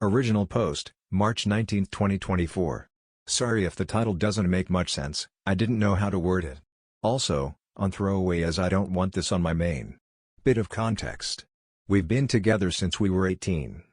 Original post, March 19, 2024. Sorry if the title doesn't make much sense, I didn't know how to word it. Also, on throwaway as I don't want this on my main. Bit of context. We've been together since we were 18.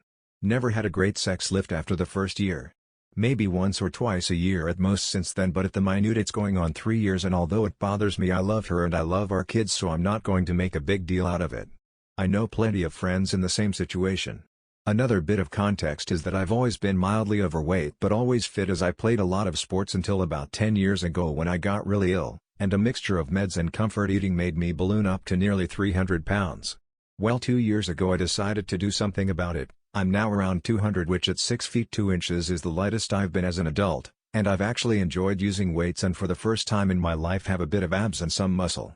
Never had a great sex lift after the first year. Maybe once or twice a year at most since then, but at the minute it's going on 3 years, and although it bothers me, I love her and I love our kids, so I'm not going to make a big deal out of it. I know plenty of friends in the same situation. Another bit of context is that I've always been mildly overweight but always fit, as I played a lot of sports until about 10 years ago when I got really ill, and a mixture of meds and comfort eating made me balloon up to nearly 300 pounds. Well, 2 years ago I decided to do something about it. I'm now around 200, which at 6 feet 2 inches is the lightest I've been as an adult, and I've actually enjoyed using weights and for the first time in my life have a bit of abs and some muscle.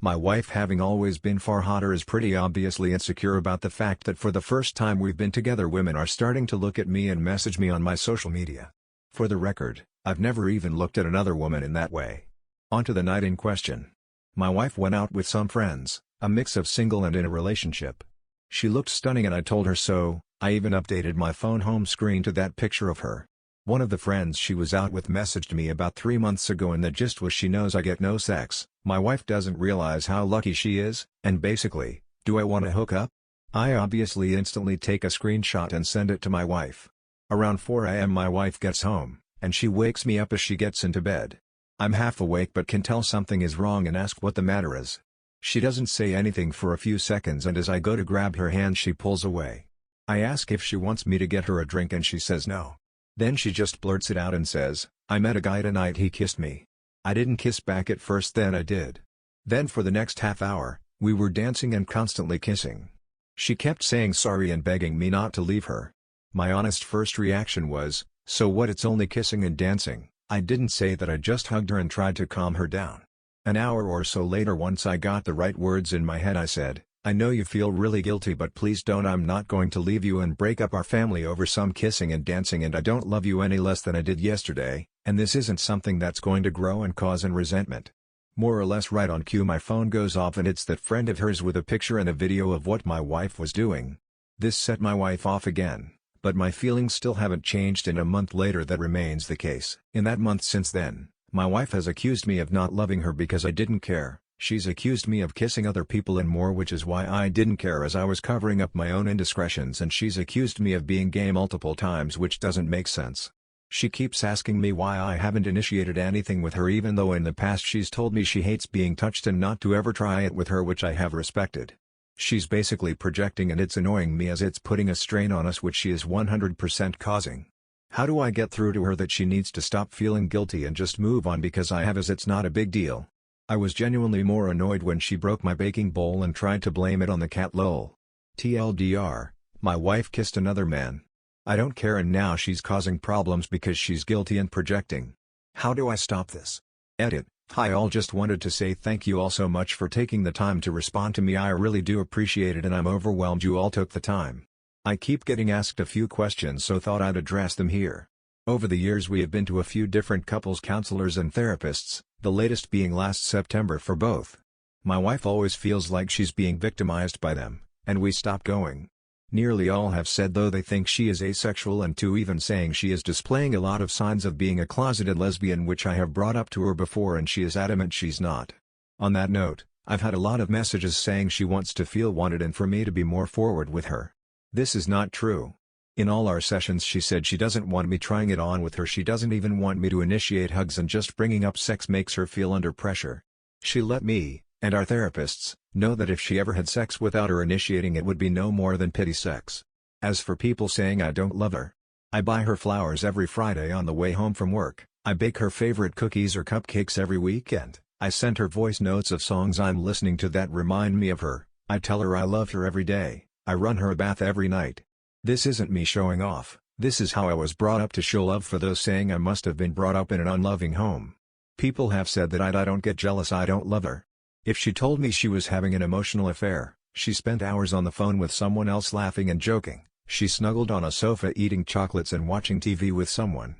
My wife, having always been far hotter, is pretty obviously insecure about the fact that for the first time we've been together women are starting to look at me and message me on my social media. For the record, I've never even looked at another woman in that way. On to the night in question. My wife went out with some friends, a mix of single and in a relationship. She looked stunning and I told her so. I even updated my phone home screen to that picture of her. One of the friends she was out with messaged me about 3 months ago, and the gist was she knows I get no sex. My wife doesn't realize how lucky she is, and basically, do I want to hook up? I obviously instantly take a screenshot and send it to my wife. Around 4 a.m. my wife gets home, and she wakes me up as she gets into bed. I'm half awake but can tell something is wrong and ask what the matter is. She doesn't say anything for a few seconds, and as I go to grab her hand she pulls away. I ask if she wants me to get her a drink and she says no. Then she just blurts it out and says, "I met a guy tonight, he kissed me." I didn't kiss back at first, then I did. Then for the next half hour, we were dancing and constantly kissing. She kept saying sorry and begging me not to leave her. My honest first reaction was, so what, it's only kissing and dancing. I didn't say that. I just hugged her and tried to calm her down. An hour or so later, once I got the right words in my head, I said, "I know you feel really guilty, but please don't. I'm not going to leave you and break up our family over some kissing and dancing, and I don't love you any less than I did yesterday, and this isn't something that's going to grow and cause an resentment." More or less right on cue my phone goes off, and it's that friend of hers with a picture and a video of what my wife was doing. This set my wife off again, but my feelings still haven't changed, and a month later that remains the case. In that month since then, my wife has accused me of not loving her because I didn't care. She's accused me of kissing other people and more, which is why I didn't care, as I was covering up my own indiscretions, and she's accused me of being gay multiple times, which doesn't make sense. She keeps asking me why I haven't initiated anything with her, even though in the past she's told me she hates being touched and not to ever try it with her, which I have respected. She's basically projecting, and it's annoying me as it's putting a strain on us, which she is 100% causing. How do I get through to her that she needs to stop feeling guilty and just move on because I have, as it's not a big deal? I was genuinely more annoyed when she broke my baking bowl and tried to blame it on the cat. Lol. TLDR, my wife kissed another man. I don't care, and now she's causing problems because she's guilty and projecting. How do I stop this? Edit. Hi all, just wanted to say thank you all so much for taking the time to respond to me. I really do appreciate it, and I'm overwhelmed you all took the time. I keep getting asked a few questions, so thought I'd address them here. Over the years we have been to a few different couples counselors and therapists, the latest being last September for both. My wife always feels like she's being victimized by them, and we stopped going. Nearly all have said though they think she is asexual, and to even saying she is displaying a lot of signs of being a closeted lesbian, which I have brought up to her before and she is adamant she's not. On that note, I've had a lot of messages saying she wants to feel wanted and for me to be more forward with her. This is not true. In all our sessions she said she doesn't want me trying it on with her. She doesn't even want me to initiate hugs, and just bringing up sex makes her feel under pressure. She let me, and our therapists, know that if she ever had sex without her initiating, it would be no more than pity sex. As for people saying I don't love her, I buy her flowers every Friday on the way home from work, I bake her favorite cookies or cupcakes every weekend, I send her voice notes of songs I'm listening to that remind me of her, I tell her I love her every day, I run her a bath every night. This isn't me showing off, this is how I was brought up. To show love for those saying I must have been brought up in an unloving home. People have said that I don't get jealous, I don't love her. If she told me she was having an emotional affair, she spent hours on the phone with someone else laughing and joking, she snuggled on a sofa eating chocolates and watching TV with someone,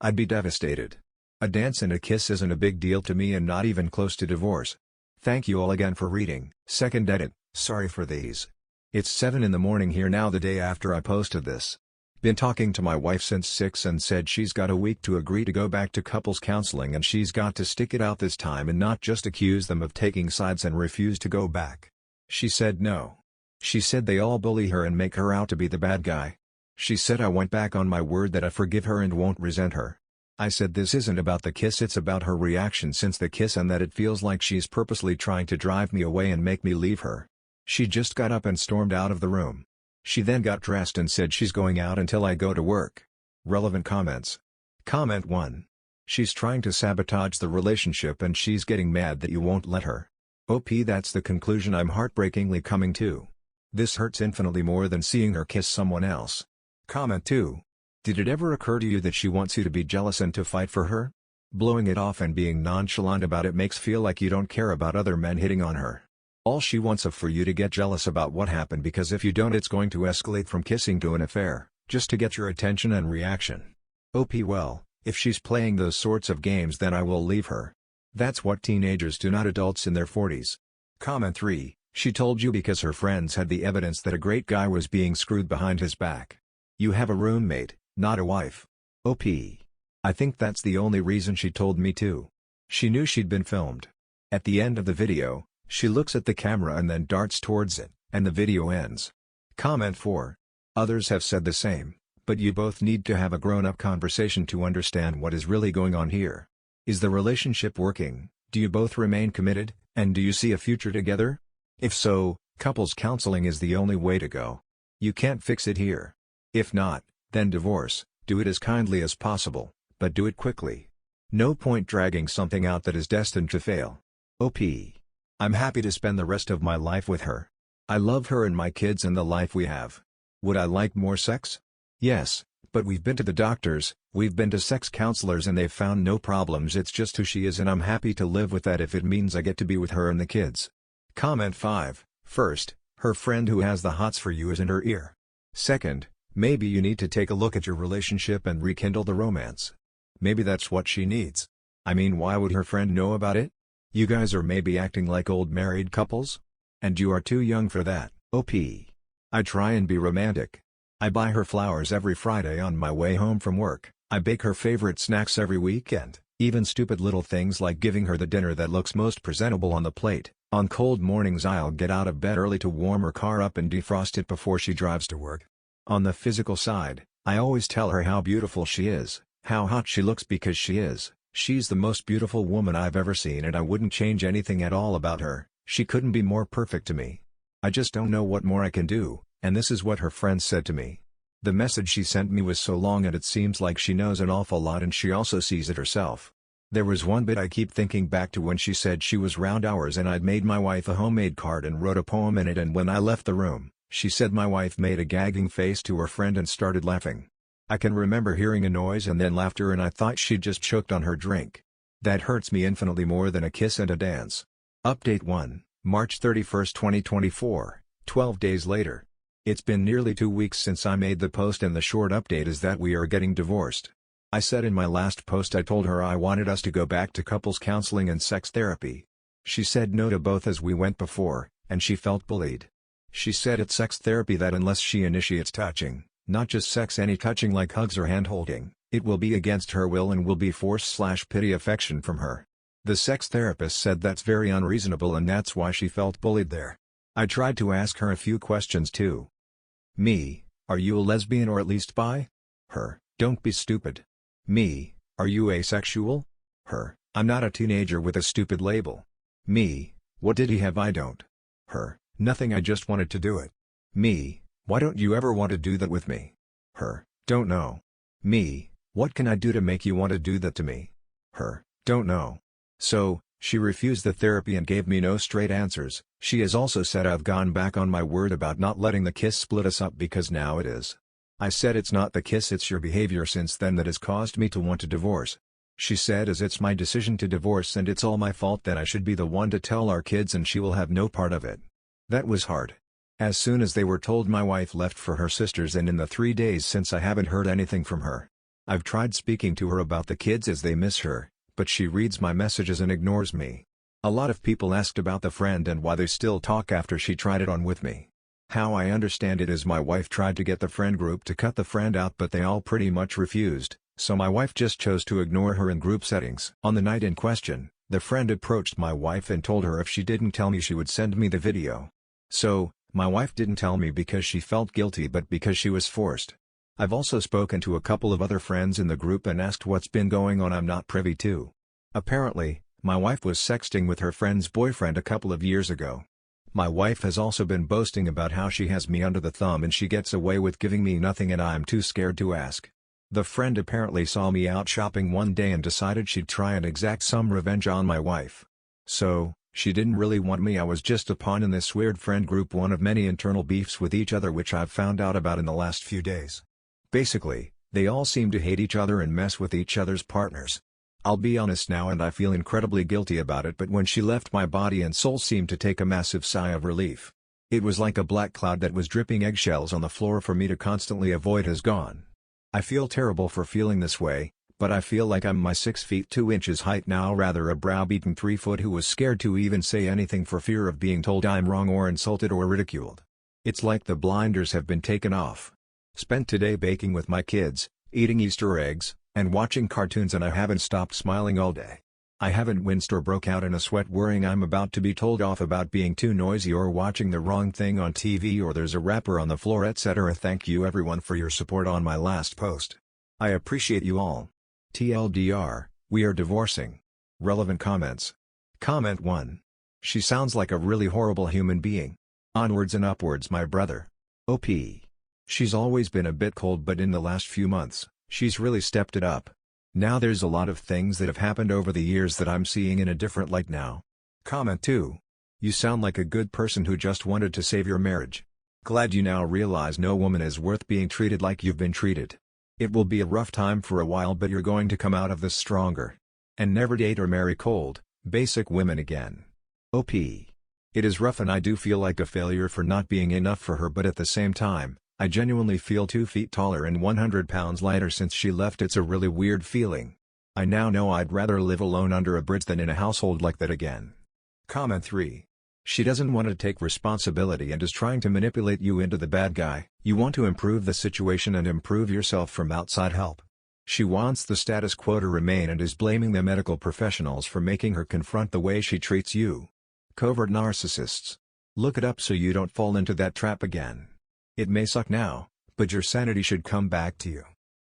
I'd be devastated. A dance and a kiss isn't a big deal to me, and not even close to divorce. Thank you all again for reading. Second edit, sorry for these. It's 7 in the morning here now, the day after I posted this. Been talking to my wife since 6 and said she's got a week to agree to go back to couples counseling and she's got to stick it out this time and not just accuse them of taking sides and refuse to go back. She said no. She said they all bully her and make her out to be the bad guy. She said I went back on my word that I forgive her and won't resent her. I said this isn't about the kiss, it's about her reaction since the kiss and that it feels like she's purposely trying to drive me away and make me leave her. She just got up and stormed out of the room. She then got dressed and said she's going out until I go to work. Relevant comments. Comment 1. She's trying to sabotage the relationship and she's getting mad that you won't let her. OP, that's the conclusion I'm heartbreakingly coming to. This hurts infinitely more than seeing her kiss someone else. Comment 2. Did it ever occur to you that she wants you to be jealous and to fight for her? Blowing it off and being nonchalant about it makes feel like you don't care about other men hitting on her. All she wants is for you to get jealous about what happened because if you don't it's going to escalate from kissing to an affair, just to get your attention and reaction. OP, well, if she's playing those sorts of games then I will leave her. That's what teenagers do, not adults in their 40s. Comment 3. She told you because her friends had the evidence that a great guy was being screwed behind his back. You have a roommate, not a wife. OP. I think that's the only reason she told me to. She knew she'd been filmed. At the end of the video, she looks at the camera and then darts towards it, and the video ends. Comment 4. Others have said the same, but you both need to have a grown-up conversation to understand what is really going on here. Is the relationship working? Do you both remain committed, and do you see a future together? If so, couples counseling is the only way to go. You can't fix it here. If not, then divorce. Do it as kindly as possible, but do it quickly. No point dragging something out that is destined to fail. OP. I'm happy to spend the rest of my life with her. I love her and my kids and the life we have. Would I like more sex? Yes, but we've been to the doctors, we've been to sex counselors and they've found no problems. It's just who she is and I'm happy to live with that if it means I get to be with her and the kids. Comment 5. First, her friend who has the hots for you is in her ear. Second, maybe you need to take a look at your relationship and rekindle the romance. Maybe that's what she needs. I mean, why would her friend know about it? You guys are maybe acting like old married couples? And you are too young for that. OP. I try and be romantic. I buy her flowers every Friday on my way home from work, I bake her favorite snacks every weekend, even stupid little things like giving her the dinner that looks most presentable on the plate. On cold mornings I'll get out of bed early to warm her car up and defrost it before she drives to work. On the physical side, I always tell her how beautiful she is, how hot she looks because she is. She's the most beautiful woman I've ever seen and I wouldn't change anything at all about her. She couldn't be more perfect to me. I just don't know what more I can do, and this is what her friend said to me. The message she sent me was so long and it seems like she knows an awful lot and she also sees it herself. There was one bit I keep thinking back to when she said she was round hours and I'd made my wife a homemade card and wrote a poem in it, and when I left the room, she said my wife made a gagging face to her friend and started laughing. I can remember hearing a noise and then laughter and I thought she'd just choked on her drink. That hurts me infinitely more than a kiss and a dance. Update 1, March 31, 2024, 12 days later. It's been nearly 2 weeks since I made the post and the short update is that we are getting divorced. I said in my last post I told her I wanted us to go back to couples counseling and sex therapy. She said no to both as we went before, and she felt bullied. She said at sex therapy that unless she initiates touching, not just sex, any touching like hugs or hand-holding, it will be against her will and will be forced/pity affection from her. The sex therapist said that's very unreasonable and that's why she felt bullied there. I tried to ask her a few questions too. Me, are you a lesbian or at least bi? Her, don't be stupid. Me, are you asexual? Her, I'm not a teenager with a stupid label. Me, what did he have I don't? Her, nothing, I just wanted to do it. Me, why don't you ever want to do that with me? Her, don't know. Me, what can I do to make you want to do that to me? Her, don't know. So, she refused the therapy and gave me no straight answers. She has also said I've gone back on my word about not letting the kiss split us up because now it is. I said it's not the kiss, it's your behavior since then that has caused me to want to divorce. She said as it's my decision to divorce and it's all my fault, then I should be the one to tell our kids and she will have no part of it. That was hard. As soon as they were told, my wife left for her sisters, and in the 3 days since I haven't heard anything from her. I've tried speaking to her about the kids as they miss her, but she reads my messages and ignores me. A lot of people asked about the friend and why they still talk after she tried it on with me. How I understand it is my wife tried to get the friend group to cut the friend out, but they all pretty much refused, so my wife just chose to ignore her in group settings. On the night in question, the friend approached my wife and told her if she didn't tell me she would send me the video. So, my wife didn't tell me because she felt guilty but because she was forced. I've also spoken to a couple of other friends in the group and asked what's been going on. I'm not privy to. Apparently, my wife was sexting with her friend's boyfriend a couple of years ago. My wife has also been boasting about how she has me under the thumb and she gets away with giving me nothing and I'm too scared to ask. The friend apparently saw me out shopping one day and decided she'd try and exact some revenge on my wife. So, she didn't really want me. I was just a pawn in this weird friend group, one of many internal beefs with each other which I've found out about in the last few days. Basically, they all seem to hate each other and mess with each other's partners. I'll be honest now and I feel incredibly guilty about it, but when she left my body and soul seemed to take a massive sigh of relief. It was like a black cloud that was dripping eggshells on the floor for me to constantly avoid has gone. I feel terrible for feeling this way, but I feel like I'm my 6 feet 2 inches height now, rather a browbeaten 3 foot who was scared to even say anything for fear of being told I'm wrong or insulted or ridiculed. It's like the blinders have been taken off. Spent today baking with my kids, eating Easter eggs, and watching cartoons, and I haven't stopped smiling all day. I haven't winced or broke out in a sweat worrying I'm about to be told off about being too noisy or watching the wrong thing on TV or there's a wrapper on the floor, etc. Thank you everyone for your support on my last post. I appreciate you all. TLDR, we are divorcing. Relevant comments. Comment 1. She sounds like a really horrible human being. Onwards and upwards, my brother. OP. She's always been a bit cold, but in the last few months, she's really stepped it up. Now there's a lot of things that have happened over the years that I'm seeing in a different light now. Comment 2. You sound like a good person who just wanted to save your marriage. Glad you now realize no woman is worth being treated like you've been treated. It will be a rough time for a while, but you're going to come out of this stronger. And never date or marry cold, basic women again. OP. It is rough and I do feel like a failure for not being enough for her, but at the same time, I genuinely feel 2 feet taller and 100 pounds lighter since she left. It's a really weird feeling. I now know I'd rather live alone under a bridge than in a household like that again. Comment 3. She doesn't want to take responsibility and is trying to manipulate you into the bad guy. You want to improve the situation and improve yourself from outside help. She wants the status quo to remain and is blaming the medical professionals for making her confront the way she treats you. Covert narcissists. Look it up so you don't fall into that trap again. It may suck now, but your sanity should come back to you.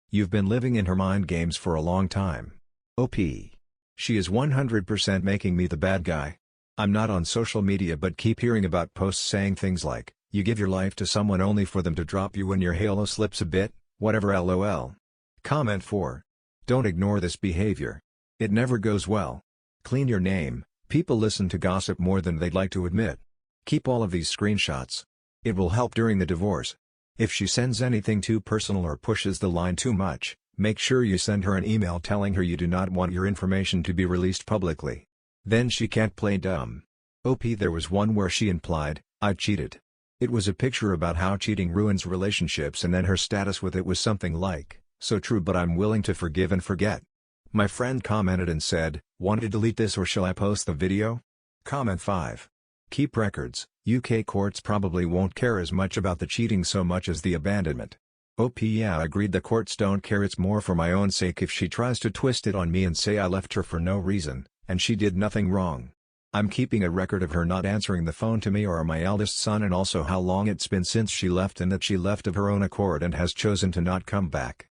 You've been living in her mind games for a long time. OP. She is 100% making me the bad guy. I'm not on social media but keep hearing about posts saying things like, you give your life to someone only for them to drop you when your halo slips a bit, whatever lol. Comment 4. Don't ignore this behavior. It never goes well. Clean your name. People listen to gossip more than they'd like to admit. Keep all of these screenshots. It will help during the divorce. If she sends anything too personal or pushes the line too much, make sure you send her an email telling her you do not want your information to be released publicly. Then she can't play dumb. OP. There was one where she implied, I cheated. It was a picture about how cheating ruins relationships and then her status with it was something like, so true but I'm willing to forgive and forget. My friend commented and said, want to delete this or shall I post the video? Comment 5. Keep records. UK courts probably won't care as much about the cheating so much as the abandonment. OP. Yeah, agreed, the courts don't care, it's more for my own sake if she tries to twist it on me and say I left her for no reason, and she did nothing wrong. I'm keeping a record of her not answering the phone to me or my eldest son and also how long it's been since she left and that she left of her own accord and has chosen to not come back.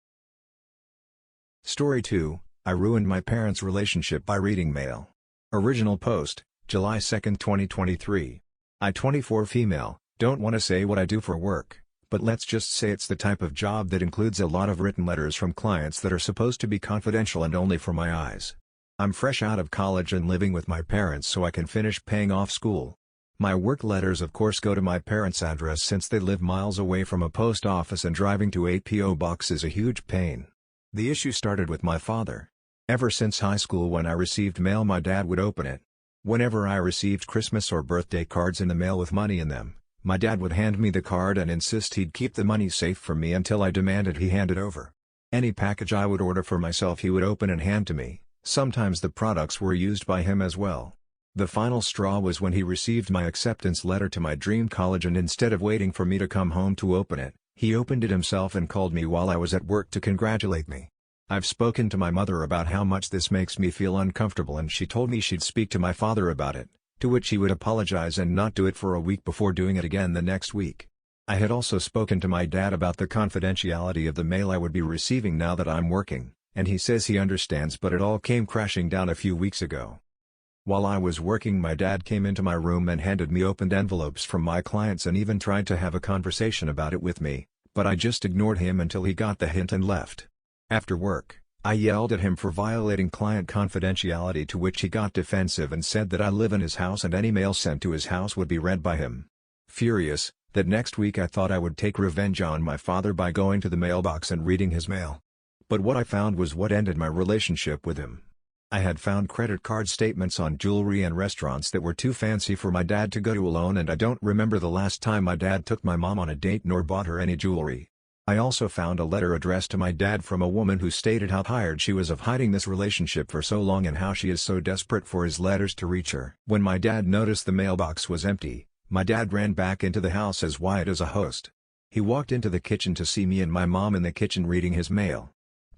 Story 2, I ruined my parents' relationship by reading mail. Original post, July 2, 2023. I 24 female, don't want to say what I do for work, but let's just say it's the type of job that includes a lot of written letters from clients that are supposed to be confidential and only for my eyes. I'm fresh out of college and living with my parents so I can finish paying off school. My work letters of course go to my parents' address since they live miles away from a post office and driving to a P.O. box is a huge pain. The issue started with my father. Ever since high school when I received mail my dad would open it. Whenever I received Christmas or birthday cards in the mail with money in them, my dad would hand me the card and insist he'd keep the money safe for me until I demanded he hand it over. Any package I would order for myself he would open and hand to me. Sometimes the products were used by him as well. The final straw was when he received my acceptance letter to my dream college, and instead of waiting for me to come home to open it, he opened it himself and called me while I was at work to congratulate me. I've spoken to my mother about how much this makes me feel uncomfortable, and she told me she'd speak to my father about it, to which he would apologize and not do it for a week before doing it again the next week. I had also spoken to my dad about the confidentiality of the mail I would be receiving now that I'm working, and he says he understands, but it all came crashing down a few weeks ago. While I was working, my dad came into my room and handed me opened envelopes from my clients and even tried to have a conversation about it with me, but I just ignored him until he got the hint and left. After work, I yelled at him for violating client confidentiality, to which he got defensive and said that I live in his house and any mail sent to his house would be read by him. Furious, that next week I thought I would take revenge on my father by going to the mailbox and reading his mail. But what I found was what ended my relationship with him. I had found credit card statements on jewelry and restaurants that were too fancy for my dad to go to alone, and I don't remember the last time my dad took my mom on a date nor bought her any jewelry. I also found a letter addressed to my dad from a woman who stated how tired she was of hiding this relationship for so long and how she is so desperate for his letters to reach her. When my dad noticed the mailbox was empty, my dad ran back into the house as white as a host. He walked into the kitchen to see me and my mom in the kitchen reading his mail.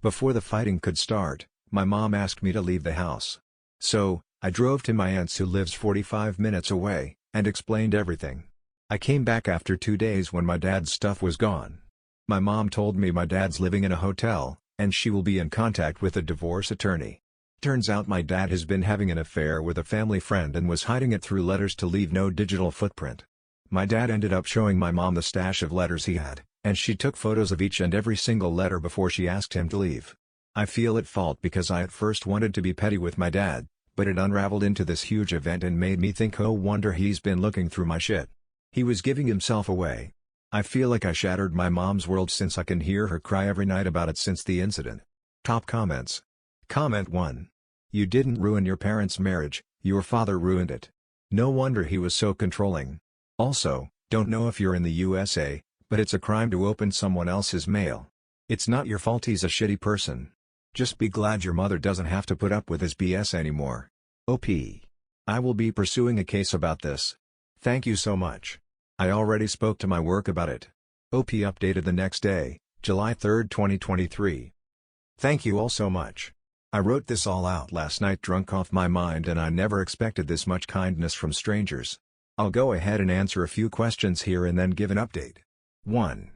Before the fighting could start, my mom asked me to leave the house. So, I drove to my aunt's, who lives 45 minutes away, and explained everything. I came back after 2 days when my dad's stuff was gone. My mom told me my dad's living in a hotel, and she will be in contact with a divorce attorney. Turns out my dad has been having an affair with a family friend and was hiding it through letters to leave no digital footprint. My dad ended up showing my mom the stash of letters he had, and she took photos of each and every single letter before she asked him to leave. I feel at fault because I at first wanted to be petty with my dad, but it unraveled into this huge event and made me think, oh wonder he's been looking through my shit. He was giving himself away. I feel like I shattered my mom's world since I can hear her cry every night about it since the incident. Top comments. Comment 1. You didn't ruin your parents' marriage, your father ruined it. No wonder he was so controlling. Also, don't know if you're in the USA, but it's a crime to open someone else's mail. It's not your fault he's a shitty person. Just be glad your mother doesn't have to put up with his BS anymore. OP. I will be pursuing a case about this. Thank you so much. I already spoke to my work about it. OP updated the next day, July 3, 2023. Thank you all so much. I wrote this all out last night drunk off my mind, and I never expected this much kindness from strangers. I'll go ahead and answer a few questions here and then give an update. 1.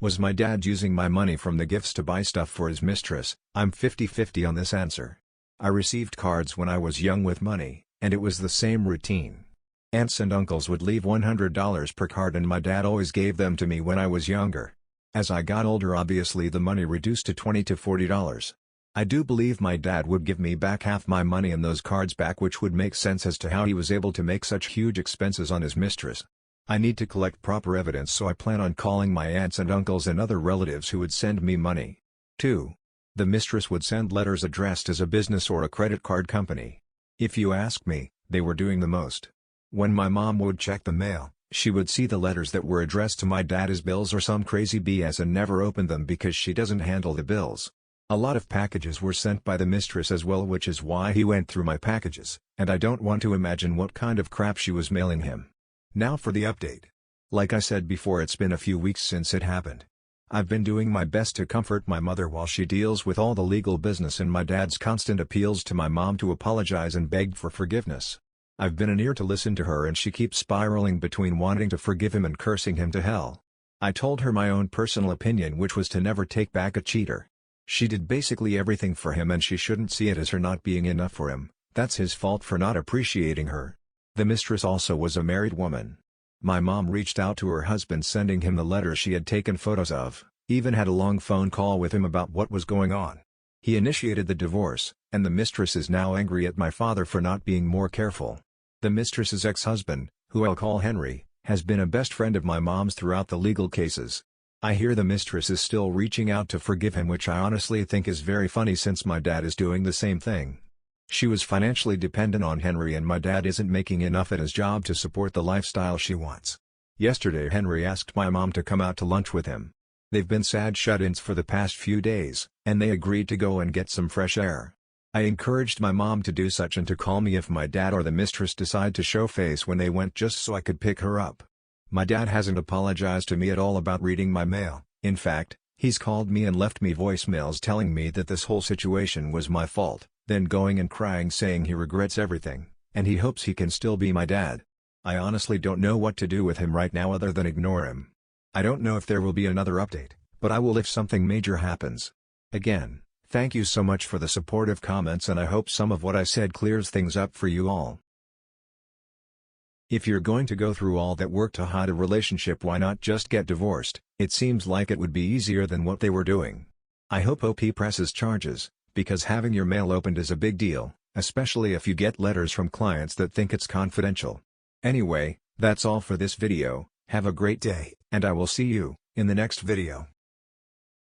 Was my dad using my money from the gifts to buy stuff for his mistress? I'm 50-50 on this answer. I received cards when I was young with money, and it was the same routine. Aunts and uncles would leave $100 per card, and my dad always gave them to me when I was younger. As I got older, obviously the money reduced to $20 to $40. I do believe my dad would give me back half my money and those cards back, which would make sense as to how he was able to make such huge expenses on his mistress. I need to collect proper evidence, so I plan on calling my aunts and uncles and other relatives who would send me money. 2. The mistress would send letters addressed as a business or a credit card company. If you ask me, they were doing the most. When my mom would check the mail, she would see the letters that were addressed to my dad as bills or some crazy BS and never opened them because she doesn't handle the bills. A lot of packages were sent by the mistress as well, which is why he went through my packages, and I don't want to imagine what kind of crap she was mailing him. Now for the update. Like I said before, it's been a few weeks since it happened. I've been doing my best to comfort my mother while she deals with all the legal business and my dad's constant appeals to my mom to apologize and beg for forgiveness. I've been an ear to listen to her, and she keeps spiraling between wanting to forgive him and cursing him to hell. I told her my own personal opinion, which was to never take back a cheater. She did basically everything for him, and she shouldn't see it as her not being enough for him. That's his fault for not appreciating her. The mistress also was a married woman. My mom reached out to her husband, sending him the letters she had taken photos of, even had a long phone call with him about what was going on. He initiated the divorce, and the mistress is now angry at my father for not being more careful. The mistress's ex-husband, who I'll call Henry, has been a best friend of my mom's throughout the legal cases. I hear the mistress is still reaching out to forgive him, which I honestly think is very funny since my dad is doing the same thing. She was financially dependent on Henry, and my dad isn't making enough at his job to support the lifestyle she wants. Yesterday Henry asked my mom to come out to lunch with him. They've been sad shut-ins for the past few days, and they agreed to go and get some fresh air. I encouraged my mom to do such and to call me if my dad or the mistress decide to show face when they went, just so I could pick her up. My dad hasn't apologized to me at all about reading my mail. In fact, he's called me and left me voicemails telling me that this whole situation was my fault, then going and crying saying he regrets everything, and he hopes he can still be my dad. I honestly don't know what to do with him right now other than ignore him. I don't know if there will be another update, but I will if something major happens. Again, thank you so much for the supportive comments, and I hope some of what I said clears things up for you all. If you're going to go through all that work to hide a relationship, why not just get divorced? It seems like it would be easier than what they were doing. I hope OP presses charges, because having your mail opened is a big deal, especially if you get letters from clients that think it's confidential. Anyway, that's all for this video. Have a great day, and I will see you in the next video.